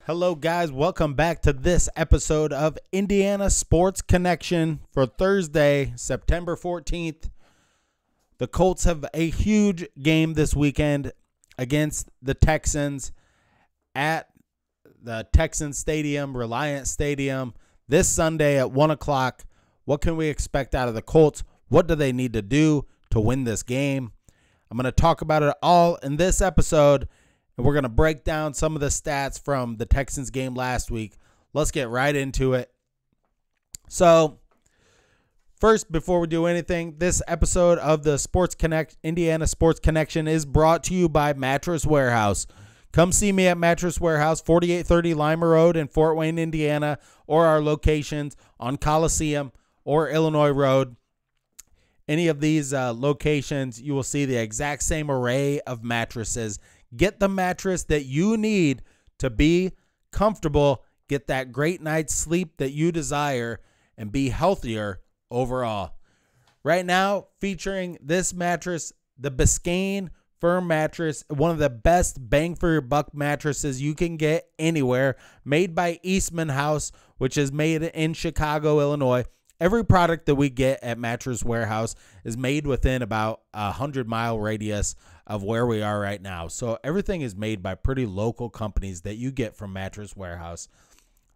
Hello guys, welcome back to this episode of Indiana Sports Connection for Thursday, September 14th. The Colts have a huge game this weekend against the Texans at the Texans Stadium, Reliant Stadium, this Sunday at 1 o'clock. What can we expect out of the Colts? What do they need to do to win this game? I'm going to talk about it all in this episode, and we're going to break down some of the stats from the Texans game last week. Let's get right into it. So, first, before we do anything, this episode of the Indiana Sports Connection is brought to you by Mattress Warehouse. Come see me at Mattress Warehouse, 4830 Lima Road in Fort Wayne, Indiana, or our locations on Coliseum or Illinois Road. Any of these locations, you will see the exact same array of mattresses. Get the mattress that you need to be comfortable, get that great night's sleep that you desire, and be healthier overall. Right now, featuring this mattress, the Biscayne Firm mattress, one of the best bang for your buck mattresses you can get anywhere, made by Eastman House, which is made in Chicago, Illinois. Every product that we get at Mattress Warehouse is made within about a 100-mile radius of where we are right now. So everything is made by pretty local companies that you get from Mattress Warehouse.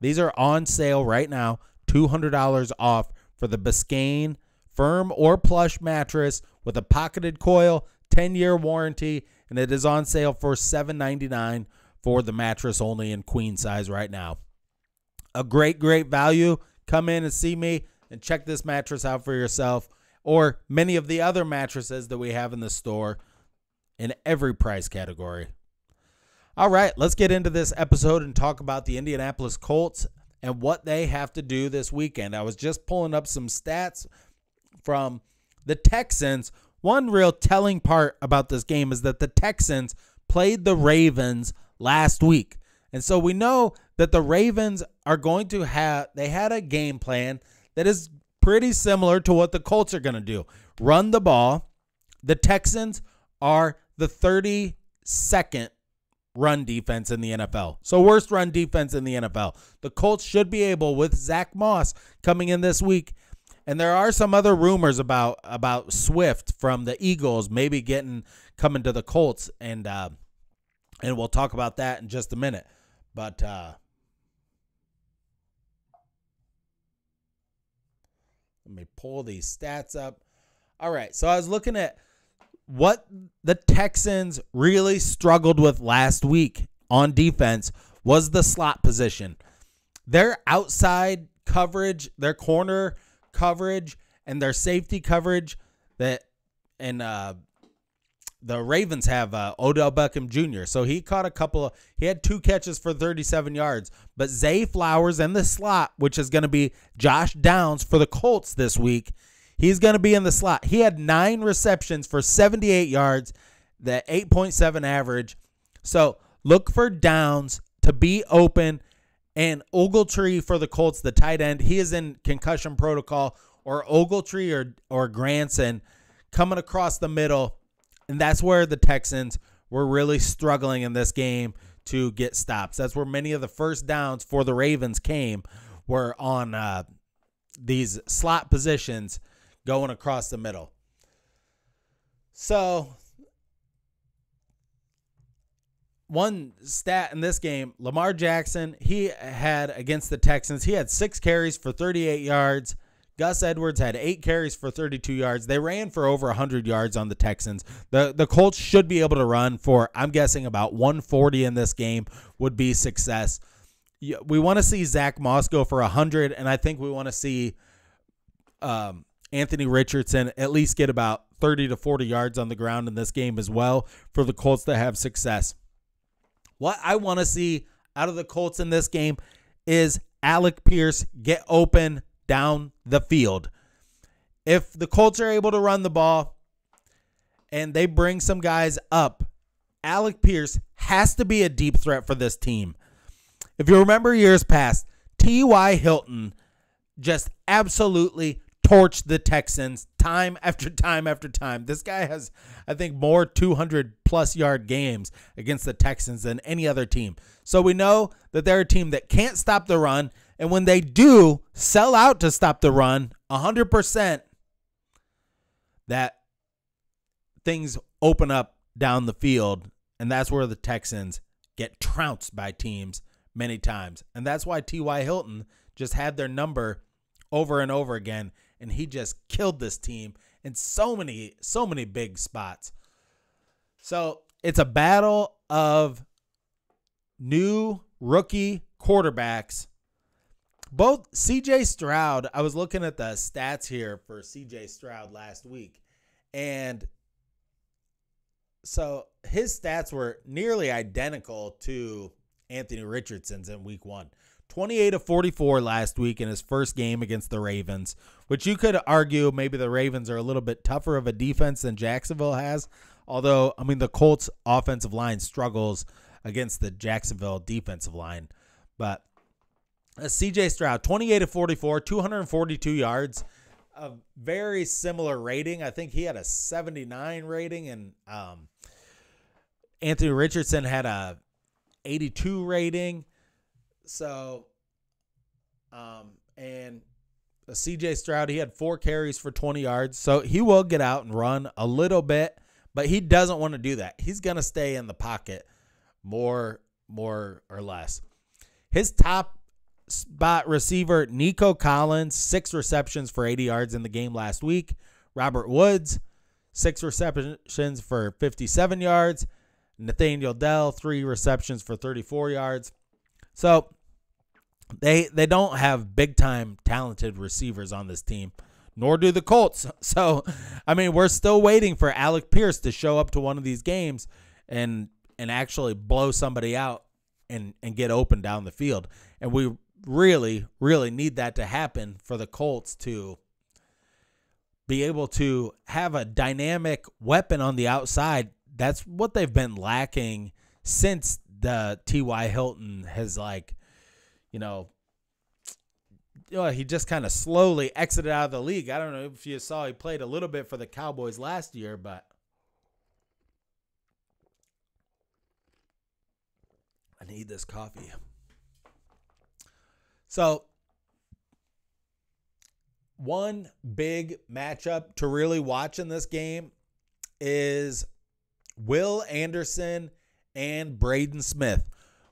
These are on sale right now, $200 off for the Biscayne Firm or Plush mattress with a pocketed coil, 10-year warranty, and it is on sale for $7.99 for the mattress only in queen size right now. A great value. Come in and see me and check this mattress out for yourself, or many of the other mattresses that we have in the store in every price category. All right, let's get into this episode and talk about the Indianapolis Colts and what they have to do this weekend. I was just pulling up some stats from the Texans. One real telling part about this game is that the Texans played the Ravens last week. And so we know that the Ravens are going to they had a game plan that is pretty similar to what the Colts are going to do. Run the ball. The Texans are the 32nd run defense in the NFL. So worst run defense in the NFL. The Colts should be able, with Zach Moss coming in this week. And there are some other rumors about Swift from the Eagles maybe coming to the Colts, and we'll talk about that in just a minute. But let me pull these stats up. All right, so I was looking at what the Texans really struggled with last week on defense was the slot position. Their outside coverage, their corner coverage, and their safety coverage the Ravens have Odell Beckham Jr. So he had 2 catches for 37 yards. But Zay Flowers in the slot, which is going to be Josh Downs for the Colts this week, he's going to be in the slot. He had 9 receptions for 78 yards, the 8.7 average. So look for Downs to be open. And Ogletree for the Colts, the tight end, he is in concussion protocol, or Ogletree or Granson coming across the middle. And that's where the Texans were really struggling in this game to get stops. That's where many of the first downs for the Ravens were on these slot positions going across the middle. So one stat in this game, Lamar Jackson, he had against the Texans, he had 6 carries for 38 yards. Gus Edwards had 8 carries for 32 yards. They ran for over 100 yards on the Texans. The Colts should be able to run for, I'm guessing, about 140 in this game would be success. We want to see Zach Moss go for 100, and I think we want to see Anthony Richardson at least get about 30 to 40 yards on the ground in this game as well for the Colts to have success. What I want to see out of the Colts in this game is Alec Pierce get open down the field. If the Colts are able to run the ball and they bring some guys up, Alec Pierce has to be a deep threat for this team. If you remember years past, T.Y. Hilton just absolutely torched the Texans time after time after time. This guy has, I think, more 200-plus yard games against the Texans than any other team. So we know that they're a team that can't stop the run, and when they do sell out to stop the run, 100%, that things open up down the field, and that's where the Texans get trounced by teams many times. And that's why T.Y. Hilton just had their number over and over again, and he just killed this team in so many big spots. So it's a battle of new rookie quarterbacks. Both C.J. Stroud, I was looking at the stats here for C.J. Stroud last week, and so his stats were nearly identical to Anthony Richardson's in week 1. 28 of 44 last week in his first game against the Ravens, which you could argue maybe the Ravens are a little bit tougher of a defense than Jacksonville has. Although, I mean, the Colts offensive line struggles against the Jacksonville defensive line. But C.J. Stroud, 28 of 44, 242 yards, a very similar rating. I think he had a 79 rating, and Anthony Richardson had a 82 rating. So, and C.J. Stroud, he had 4 carries for 20 yards. So he will get out and run a little bit, but he doesn't want to do that. He's going to stay in the pocket more or less. His top spot receiver, Nico Collins, 6 receptions for 80 yards in the game last week. Robert Woods, 6 receptions for 57 yards. Nathaniel Dell, 3 receptions for 34 yards. So they don't have big-time talented receivers on this team, nor do the Colts. So, I mean, we're still waiting for Alec Pierce to show up to one of these games and actually blow somebody out and get open down the field. And we really, really need that to happen for the Colts to be able to have a dynamic weapon on the outside. That's what they've been lacking since the T.Y. Hilton has, he just kind of slowly exited out of the league. I don't know if you saw he played a little bit for the Cowboys last year, but I need this coffee. So, one big matchup to really watch in this game is Will Anderson and Braden Smith.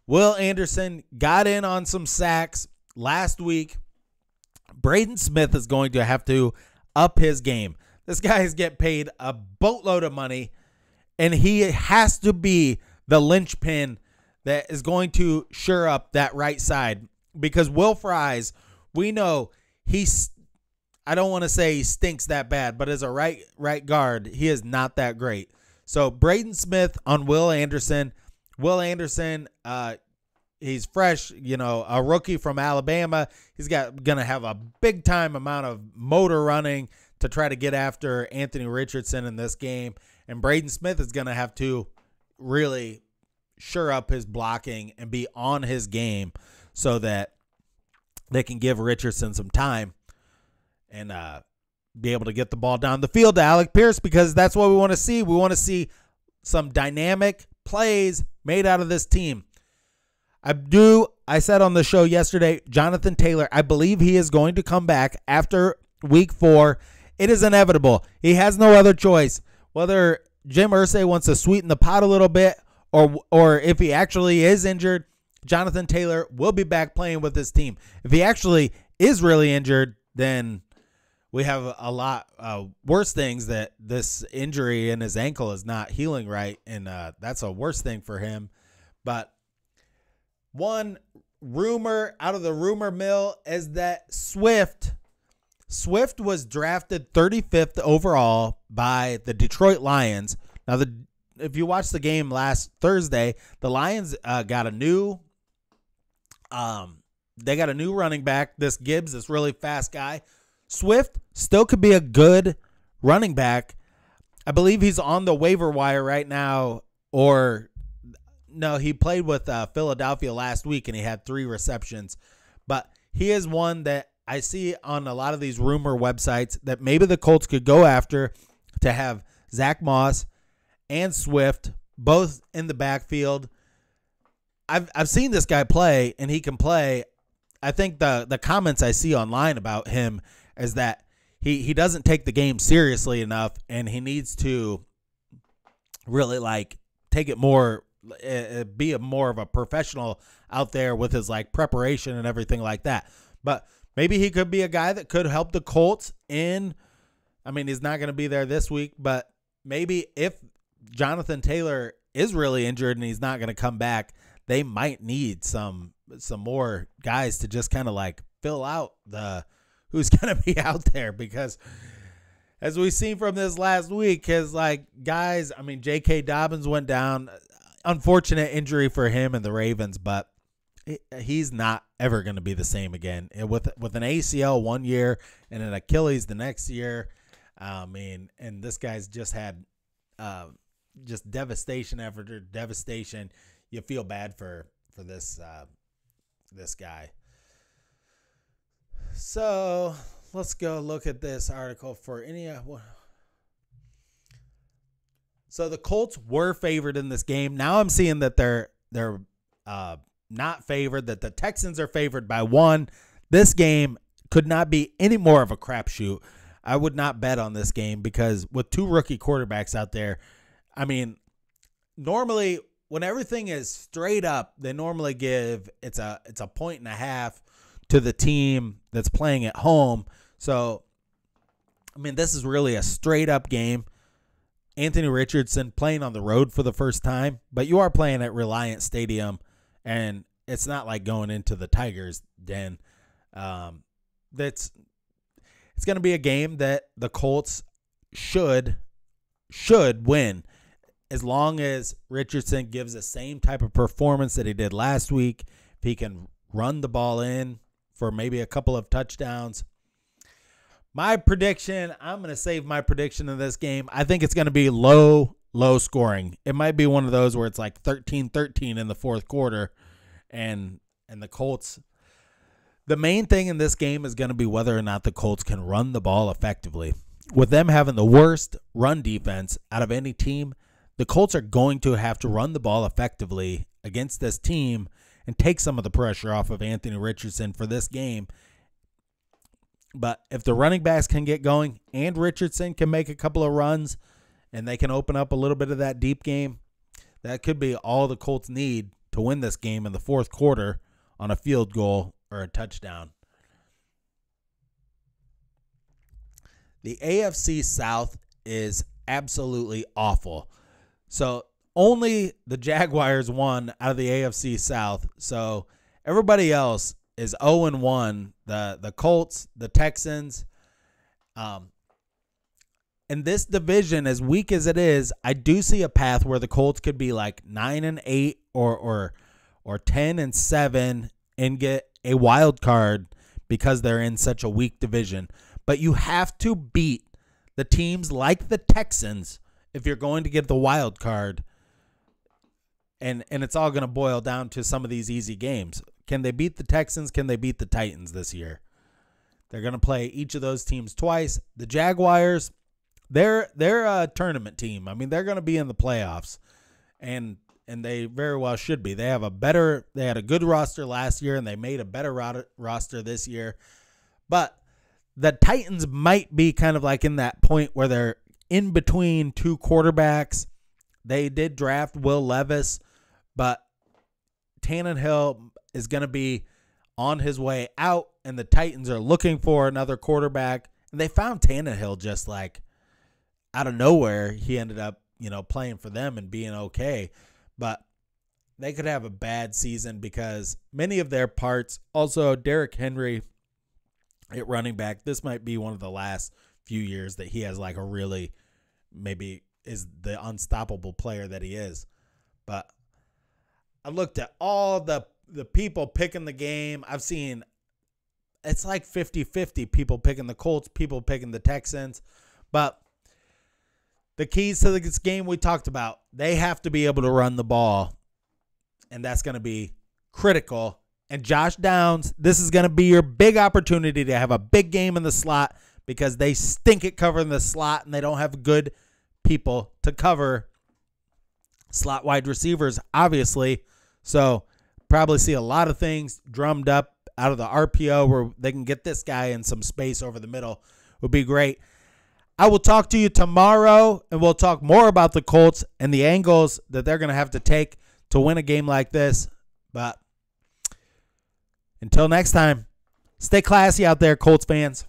Will Anderson got in on some sacks last week. Braden Smith is going to have to up his game. This guy is getting paid a boatload of money, and he has to be the linchpin that is going to shore up that right side. Because Will Fries, we know I don't want to say he stinks that bad, but as a right guard, he is not that great. So Braden Smith on Will Anderson. Will Anderson, he's fresh, a rookie from Alabama. He's gonna have a big time amount of motor running to try to get after Anthony Richardson in this game. And Braden Smith is gonna have to really shore up his blocking and be on his game so that they can give Richardson some time and be able to get the ball down the field to Alec Pierce, because that's what we want to see. We want to see some dynamic plays made out of this team. I said on the show yesterday, Jonathan Taylor, I believe he is going to come back after week 4. It is inevitable. He has no other choice. Whether Jim Irsay wants to sweeten the pot a little bit or if he actually is injured, Jonathan Taylor will be back playing with his team. If he actually is really injured, then we have a lot worse things, that this injury in his ankle is not healing right, and that's a worse thing for him. But one rumor out of the rumor mill is that Swift was drafted 35th overall by the Detroit Lions. Now, if you watched the game last Thursday, the Lions got a new running back, this Gibbs, this really fast guy. Swift still could be a good running back. I believe he's on the waiver wire right now, or no, he played with Philadelphia last week and he had 3 receptions. But he is one that I see on a lot of these rumor websites that maybe the Colts could go after to have Zach Moss and Swift both in the backfield. I've seen this guy play, and he can play. I think the comments I see online about him is that he doesn't take the game seriously enough, and he needs to really like take it more, be more of a professional out there with his like preparation and everything like that. But maybe he could be a guy that could help the Colts in. I mean, he's not going to be there this week, but maybe if Jonathan Taylor is really injured and he's not going to come back, they might need some more guys to just kind of like fill out the who's going to be out there, because as we've seen from this last week, his like guys, I mean, J.K. Dobbins went down, unfortunate injury for him and the Ravens, but he's not ever going to be the same again. And with an ACL 1 year and an Achilles the next year, I mean, and this guy's just had just devastation after devastation. You feel bad for this this guy. So let's go look at this article for So the Colts were favored in this game. Now I'm seeing that they're not favored, that the Texans are favored by 1. This game could not be any more of a crapshoot. I would not bet on this game because with 2 rookie quarterbacks out there, I mean, normally when everything is straight up, they normally give it's a 1.5 to the team that's playing at home. So, I mean, this is really a straight up game. Anthony Richardson playing on the road for the first time, but you are playing at Reliant Stadium, and it's not like going into the Tigers' den. It's going to be a game that the Colts should win, as long as Richardson gives the same type of performance that he did last week. If he can run the ball in for maybe a couple of touchdowns. My prediction, I'm going to save my prediction in this game. I think it's going to be low scoring. It might be one of those where it's like 13-13 in the fourth quarter, and the Colts. The main thing in this game is going to be whether or not the Colts can run the ball effectively. With them having the worst run defense out of any team, the Colts are going to have to run the ball effectively against this team and take some of the pressure off of Anthony Richardson for this game. But if the running backs can get going and Richardson can make a couple of runs and they can open up a little bit of that deep game, that could be all the Colts need to win this game in the fourth quarter on a field goal or a touchdown. The AFC South is absolutely awful. So only the Jaguars won out of the AFC South. So everybody else is 0-1. The Colts, the Texans. In this division, as weak as it is, I do see a path where the Colts could be like 9-8 or 10-7 and get a wild card because they're in such a weak division. But you have to beat the teams like the Texans if you're going to get the wild card. And it's all going to boil down to some of these easy games. Can they beat the Texans? Can they beat the Titans this year? They're going to play each of those teams twice. The Jaguars, they're a tournament team. I mean, they're going to be in the playoffs, and they very well should be. They had a good roster last year, and they made a better roster this year. But the Titans might be kind of like in that point where they're in between 2 quarterbacks. They did draft Will Levis, but Tannehill is going to be on his way out, and the Titans are looking for another quarterback. And they found Tannehill just like out of nowhere. He ended up, playing for them and being okay. But they could have a bad season because many of their parts, also Derrick Henry at running back, this might be one of the last few years that he has like a really, maybe is the unstoppable player that he is. But I looked at all the people picking the game. I've seen it's like 50-50, people picking the Colts, people picking the Texans. But the keys to this game we talked about, they have to be able to run the ball, and that's going to be critical and Josh Downs, this is going to be your big opportunity to have a big game in the slot because they stink at covering the slot and they don't have good people to cover slot wide receivers, obviously. So probably see a lot of things drummed up out of the RPO where they can get this guy in some space over the middle. Would be great. I will talk to you tomorrow, and we'll talk more about the Colts and the angles that they're going to have to take to win a game like this. But until next time, stay classy out there, Colts fans.